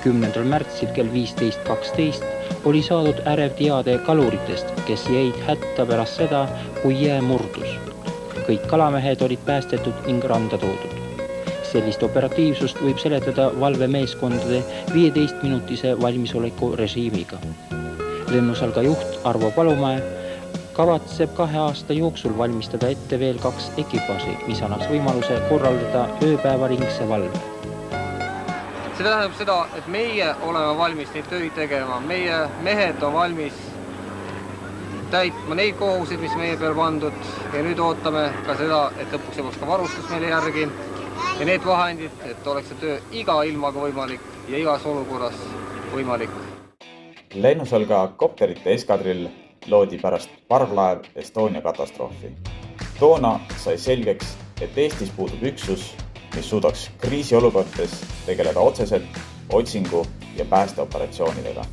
10. märtsil kell 15.12 oli saadud ärev teade kaluritest, kes jäid hätta pärast seda, kui jää murdus. Kõik kalamehed olid päästetud ning randa toodud. Sellist operatiivsust võib seletada valvemeeskondade 15-minutise valmisoleku režiimiga. Lennusalga juht Arvo Palumäe kavatseb 2 aasta jooksul valmistada ette veel 2 ekipaasi, mis annaks võimaluse korraldada ööpäevaringse valve. See tähendab seda, et meie oleme valmis neid töid tegema. Meie mehed on valmis täitma neid kohuseid, mis meie peal pandud, ja nüüd ootame ka seda, et lõpuks jõuaks ka varustus meile järgi ja need vahendid, et oleks see töö iga ilmaga võimalik ja igas olukorras võimalik. Lennusalga kopterite eskadrill loodi pärast parvlaev Estonia katastroofi. Toona sai selgeks, et Eestis puudub üksus, mis suudaks kriisiolukordades tegeleda otseselt otsingu ja päästeoperatsioonidega.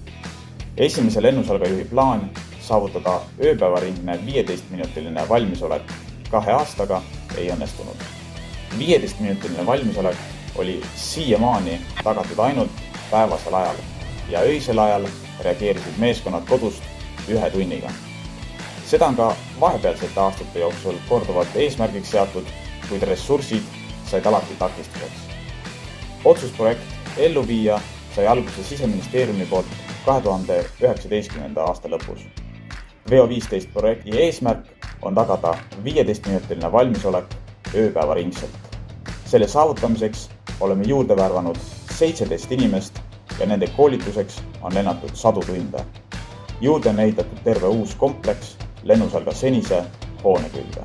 Esimese lennusalga juhi plaan saavutada ööpäevaringne 15-minutiline valmisolek 2 aastaga ei õnnestunud. 15-minutiline valmisolek oli siiamaani tagatud ainult päevasel ajal ja öisel ajal reageerisid meeskonnad kodust 1 tunniga. Seda on ka vahepealsete aastate jooksul korduvalt eesmärgiks seatud, kuid ressursid said alati takistuseks. Otsusprojekt ellu viia sai alguse Siseministeeriumi poolt 2019. aasta lõpus. VO15 projekti eesmärk on tagada 15-minutiline valmisolek ööpäevaringselt. Selle saavutamiseks oleme juurde värvanud 17 inimest ja nende koolituseks on lennatud 100 tunde. Juurde on ehitatud terve uus kompleks lennusalga senise hoone külge.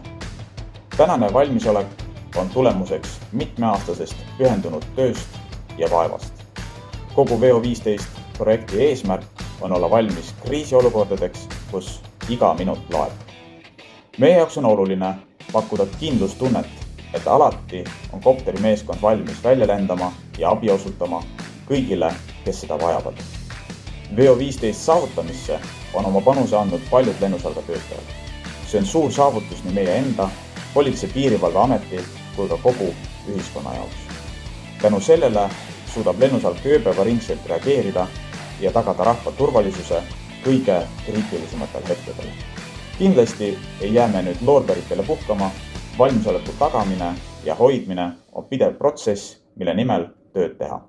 Tänane valmisolek on tulemuseks mitmeaastasest pühendunud tööst ja vaevast. Kogu VO15 projekti eesmärk on olla valmis kriisiolukordadeks, kus iga minut loeb. Meie jaoks on oluline pakkuda kindlustunnet, et alati on kopterimeeskond valmis välja lendama ja abi osutama kõigile, kes seda vajavad. VO15 saavutamisse on oma panuse andnud paljud lennusalga töötajad. See on suur saavutus nii meie enda, Politsei- ja Piirivalveameti kui ka kogu ühiskonna jaoks. Tänu sellele suudab lennusalg ööpäevaringselt reageerida ja tagada rahva turvalisuse kõige kriitilisematel hetkedel. Kindlasti ei jää me nüüd loorberitele puhkama, valmisoleku tagamine ja hoidmine on pidev protsess, mille nimel tööd teha.